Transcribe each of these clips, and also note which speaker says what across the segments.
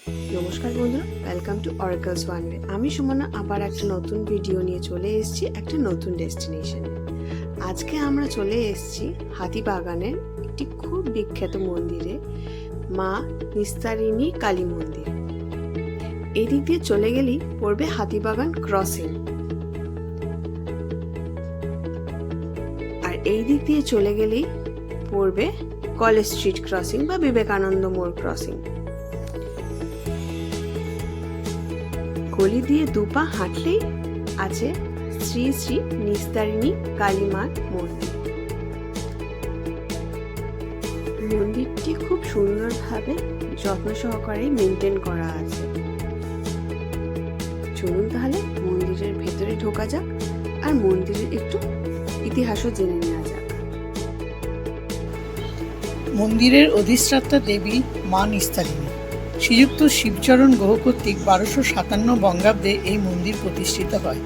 Speaker 1: নমস্কার বন্ধুরা, welcome to অরাকলস one way. আমি সুমনা আবার একটা নতুন ভিডিও নিয়ে চলে এসেছি একটা নতুন ডেস্টিনেশনে। আজকে আমরা চলে এসেছি হাতিবাগানের একটি খুব বিখ্যাত মন্দিরে, মা নিস্তারিণী কালী মন্দির। এই দিক দিয়ে চলে গেলেই পড়বে হাতিবাগান ক্রসিং, আর এই দিক দিয়ে চলে গেলেই পড়বে কলেজ স্ট্রিট ক্রসিং বা বিবেকানন্দ মোড় ক্রসিং। গলি দিয়ে দুপা হাঁটলেই আছে শ্রী শ্রী নিস্তারিণী কালী মার মন্দির। মন্দিরটি খুব সুন্দরভাবে যত্ন সহকারে মেনটেন করা আছে। চলুন তাহলে মন্দিরের ভেতরে ঢোকা যাক আর মন্দিরের একটু ইতিহাসও জেনে নেওয়া যাক।
Speaker 2: মন্দিরের অধিষ্ঠাতা দেবী মা নিস্তারিণী। শ্রীযুক্ত শিবচরণ গুহ কর্তৃক 1257 বঙ্গাব্দে এই মন্দির প্রতিষ্ঠিত হয়।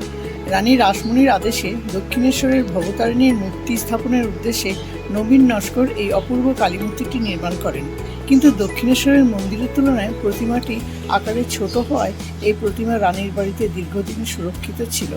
Speaker 2: রানী রাসমণির আদেশে দক্ষিণেশ্বরের ভবতারিণীর মূর্তি স্থাপনের উদ্দেশ্যে নবীন নস্কর এই অপূর্ব কালী মূর্তিটি নির্মাণ করেন। কিন্তু দক্ষিণেশ্বরের মন্দিরের তুলনায় প্রতিমাটি আকারে ছোট হওয়ায় এই প্রতিমা রানীর বাড়িতে দীর্ঘদিন সুরক্ষিত ছিল।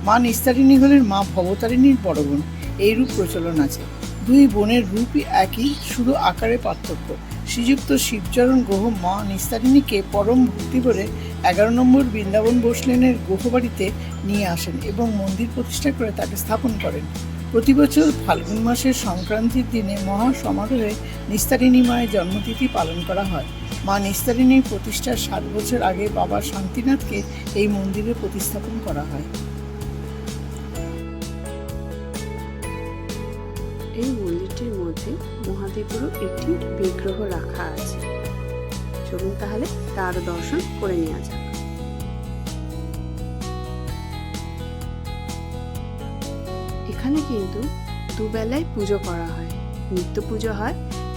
Speaker 2: মা নিস্তারিণী হলেন মা ভবতারিণীর বড় বোন, এইরূপ প্রচলন আছে। দুই বোনের রূপই একই, শুধু আকারে পার্থক্য। শ্রীযুক্ত শিবচরণ গুহ মা নিস্তারিণীকে পরম ভক্তি করে 11 নম্বর বৃন্দাবন বোসলেনের গুহবাড়িতে নিয়ে আসেন এবং মন্দির প্রতিষ্ঠা করে তাকে স্থাপন করেন। প্রতি বছর ফাল্গুন মাসের সংক্রান্তির দিনে মহা সমারোহে নিস্তারিণী মায়ের জন্মতিথি পালন করা হয়। মা নিস্তারিণীর প্রতিষ্ঠার 7 বছর আগে বাবা শান্তিনাথকে এই মন্দিরে প্রতিস্থাপন করা হয়।
Speaker 1: এই মন্দিরটির মধ্যে মহাদেবেরও একটি বিগ্রহ রাখা আছে। চলুন তাহলে তার দর্শন করে নেওয়া যাক। এখানে কিন্তু দুবেলায় পুজো করা হয়। নিত্য পুজো হয়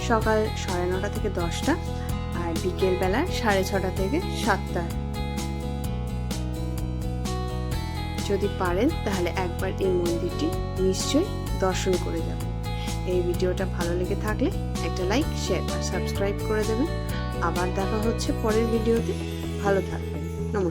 Speaker 1: সকাল 9:30 থেকে 10টা, আর বিকেল বেলা 6:30 থেকে 7টা। যদি পারেন তাহলে একবার এই মন্দিরটি নিশ্চয়ই দর্শন করে যাবেন। এই ভিডিওটা ভালো লেগে থাকলে একটা লাইক, শেয়ার আর সাবস্ক্রাইব করে দেবেন। আবার দেখা হচ্ছে পরের ভিডিওতে। ভালো থাকবেন। নমস্কার।